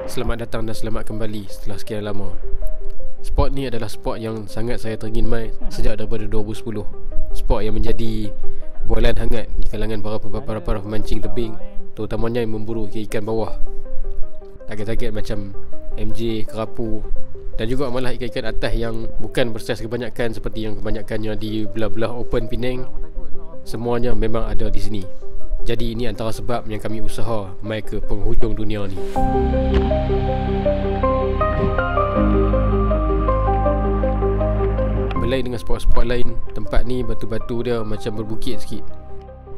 Selamat datang dan selamat kembali setelah sekian lama. Spot ni adalah spot yang sangat saya teringin mai sejak daripada 2010. Spot yang menjadi bualan hangat di kalangan para pemancing tebing, terutamanya yang memburu ikan bawah. Target-target macam MJ, kerapu dan juga malah ikan-ikan atas yang bukan bersaiz kebanyakan seperti yang kebanyakannya di belah-belah open Penang. Semuanya memang ada di sini. Jadi ini antara sebab yang kami usaha mai ke penghujung dunia ni. Berlain dengan spot-spot lain, tempat ni batu-batu dia macam berbukit sikit.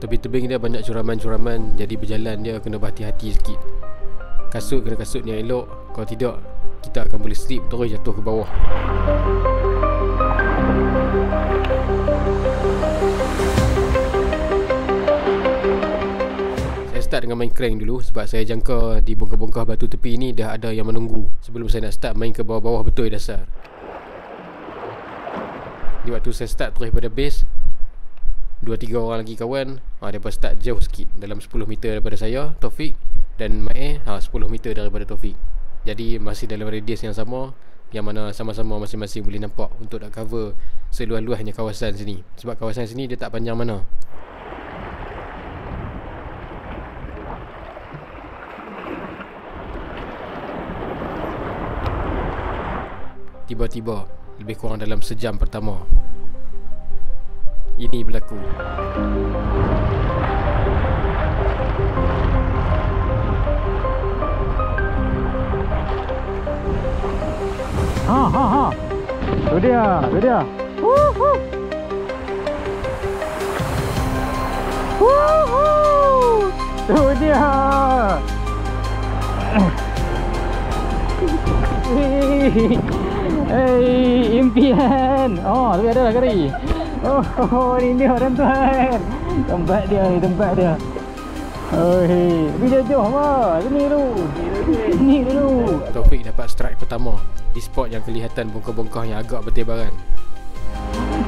Tebing-tebing dia banyak curaman-curaman, jadi berjalan dia kena berhati-hati sikit. Kasut kena kasut yang elok, kalau tidak kita akan boleh slip terus jatuh ke bawah. Start dengan main crank dulu sebab saya jangka di bongkah-bongkah batu tepi ni dah ada yang menunggu sebelum saya nak start main ke bawah-bawah betul dasar. Di waktu saya start terus pada base, 2-3 orang lagi kawan, mereka start jauh sikit, dalam 10 meter daripada saya, Taufik, dan Mae 10 meter daripada Taufik. Jadi masih dalam radius yang sama, yang mana sama-sama masing-masing boleh nampak untuk nak cover seluas-luasnya kawasan sini. Sebab kawasan sini dia tak panjang mana. Tiba-tiba, lebih kurang dalam sejam pertama, ini berlaku. Tu dia. Woohoo. Tu dia. Hei, impian. Oh, tapi ada lah kari. Oh, ini dia tuan-tuan. Tempat dia. Oh, hei. Tapi dia jauh apa? Sini dulu. Taufik dapat strike pertama di spot yang kelihatan bongkah-bongkah yang agak bertebaran.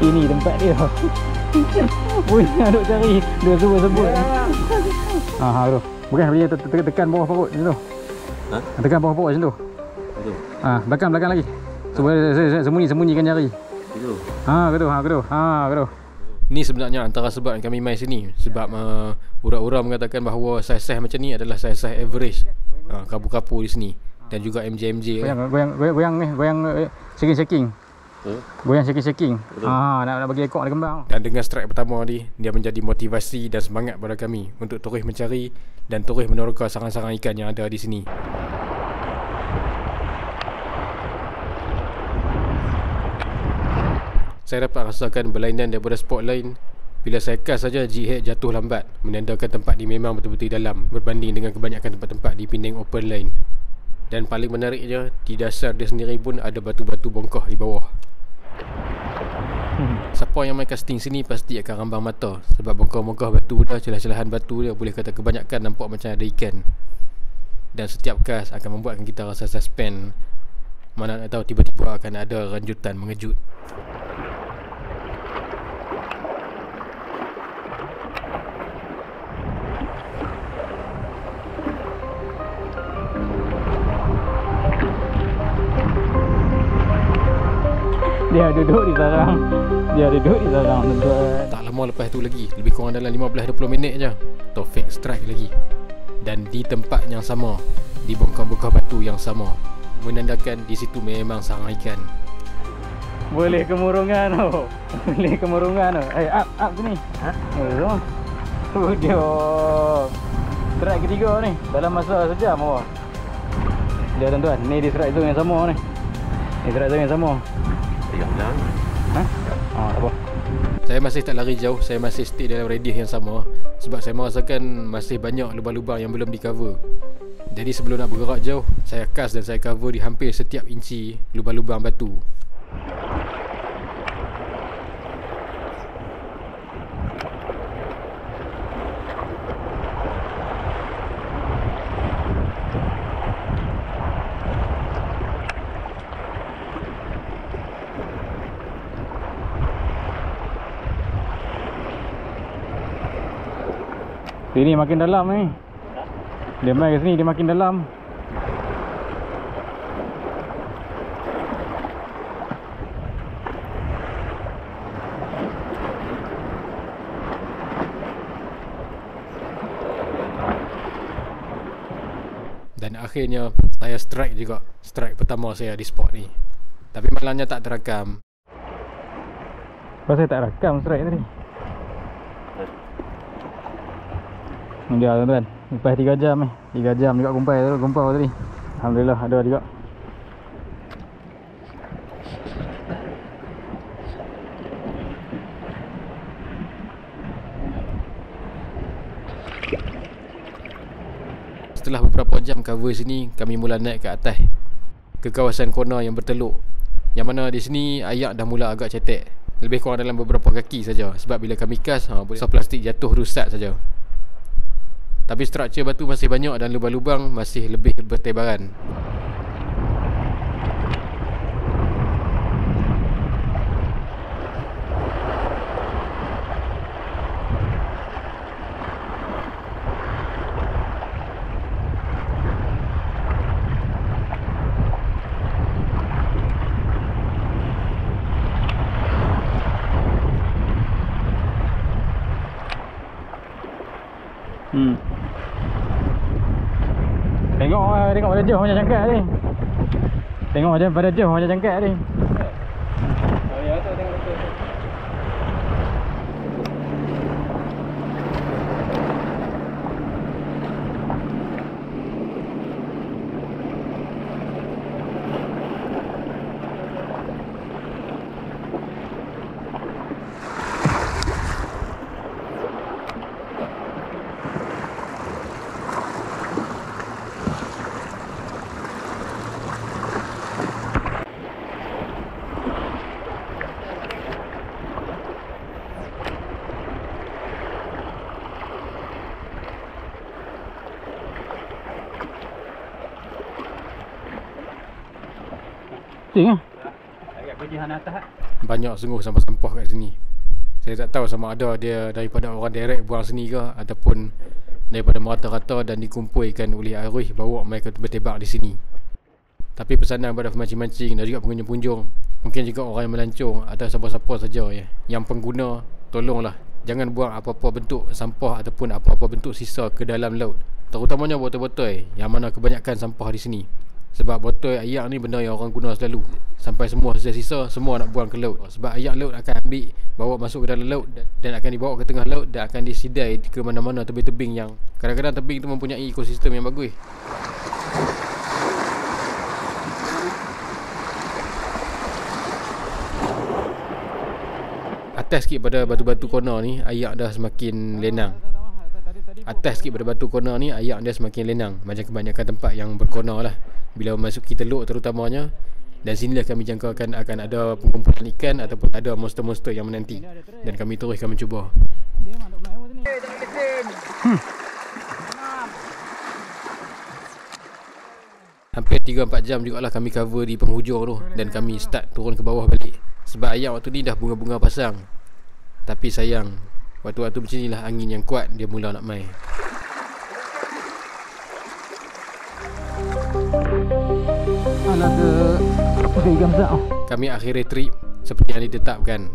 Ini tempat dia. Punya duk cari. Dia sebut. Tu. Bukan dia tekan bawah perut macam tu. Ha? Tekan bawah perut macam tu. Betul. Belakang lagi. Cuba sembunyikan jari. Itu. Gitu. Ni sebenarnya antara sebab yang kami main sini. Sebab orang-orang mengatakan bahawa saiz-saiz macam ni adalah saiz-saiz average. Kapu-kapu di sini. Dan juga MJ. Goyang shaking. Goyang shaking. Nak bagi ekor dia kembang. Dan dengan strike pertama ni, dia menjadi motivasi dan semangat pada kami untuk terus mencari dan terus meneroka sarang-sarang ikan yang ada di sini. Saya dapat rasakan berlainan daripada spot lain. Bila saya cast saja, G-head jatuh lambat, menandakan tempat ni memang betul-betul dalam berbanding dengan kebanyakan tempat-tempat di Penang Open Line. Dan paling menariknya, di dasar dia sendiri pun ada batu-batu bongkah di bawah. Siapa yang main casting sini pasti akan rambang mata sebab bongkah-bongkah batu dia, celah-celahan batu dia boleh kata kebanyakan nampak macam ada ikan. Dan setiap cast akan membuatkan kita rasa suspense. Mana nak tahu tiba-tiba akan ada ranjutan mengejut. Dia duduk di sarang tuan-tuan. Tak lama lepas tu lagi, lebih kurang dalam 15-20 minit je, Taufik strike lagi. Dan di tempat yang sama, di bongkah-bongkah batu yang sama, menandakan di situ memang sarang ikan. Boleh kemurungan tu. Up sini. Tu dia. Strike ketiga ni dalam masa sejam apa. Dia tuan-tuan, ni di strike zone yang sama ni. Tak apa. Saya masih tak lari jauh, saya masih stay dalam radius yang sama sebab saya merasakan masih banyak lubang-lubang yang belum di cover. Jadi sebelum nak bergerak jauh, saya cast dan saya cover di hampir setiap inci lubang-lubang batu. Sini makin dalam ni. Dia main ke sini dia makin dalam. Dan akhirnya saya strike juga, strike pertama saya di spot ni. Tapi malangnya tak terakam. Pasal saya tak rakam strike tadi. Dia tuan-tuan, lepas 3 jam 3 jam juga gumpau tadi. Alhamdulillah ada juga. Setelah beberapa jam cover sini, kami mula naik ke atas, ke kawasan corner yang berteluk. Yang mana di sini ayak dah mula agak cetek, lebih kurang dalam beberapa kaki saja. Sebab bila kami cast, so plastik jatuh rusak saja. Tapi struktur batu masih banyak dan lubang-lubang masih lebih bertebaran. Tengok pada jauh macam cangkat ni. Tengok macam pada jauh macam cangkat ni. Oh ya, tu tengok betul. Pusing lah. Agak kejihan atas. Banyak sungguh sampah-sampah kat sini. Saya tak tahu sama ada dia daripada orang direct buang sini ke, ataupun daripada merata-rata dan dikumpulkan oleh arwah bawa mereka bertebak di sini. Tapi pesanan pada pemancing-mancing dan juga pengunjung-pengunjung, mungkin juga orang yang melancong atau siapa-siapa saja ya, yang pengguna, tolonglah jangan buang apa-apa bentuk sampah ataupun apa-apa bentuk sisa ke dalam laut. Terutamanya botol-botol yang mana kebanyakan sampah di sini. Sebab botol ayak ni benda yang orang guna selalu. Sampai semua sisa-sisa semua nak buang ke laut. Sebab ayak laut akan ambil, bawa masuk ke dalam laut dan akan dibawa ke tengah laut dan akan disidai ke mana-mana tebing-tebing yang kadang-kadang tebing tu mempunyai ekosistem yang bagus. Atas sikit pada batu-batu corner ni ayak dah semakin lenang. Atas sikit pada batu corner ni ayak dia semakin lenang, macam kebanyakan tempat yang bercorner lah bila memasuki teluk terutamanya. Dan sinilah kami jangkakan akan ada pengumpulan ikan ataupun ada monster-monster yang menanti. Dan kami teruskan mencuba. Hampir 3-4 jam jugalah kami cover di penghujung tu. Dan kami start turun ke bawah balik. Sebab ayak waktu ni dah bunga-bunga pasang. Tapi sayang, waktu-waktu macam inilah angin yang kuat dia mula nak main. Kami akhiri trip seperti yang ditetapkan,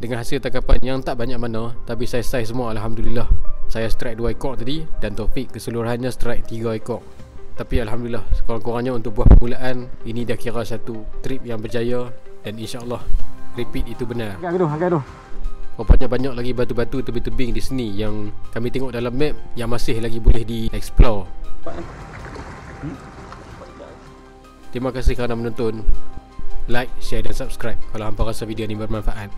dengan hasil tangkapan yang tak banyak mana, tapi saiz-saiz semua alhamdulillah. Saya strike 2 ekor tadi dan Taufik keseluruhannya strike 3 ekor. Tapi alhamdulillah, sekurang-kurangnya untuk buah permulaan ini dah kira satu trip yang berjaya. Dan insya-Allah repeat itu benar. Agak tu. Rupanya banyak lagi batu-batu tebing-tebing di sini yang kami tengok dalam map yang masih lagi boleh di-explore. Terima kasih kerana menonton. Like, share dan subscribe kalau hampa rasa video ini bermanfaat.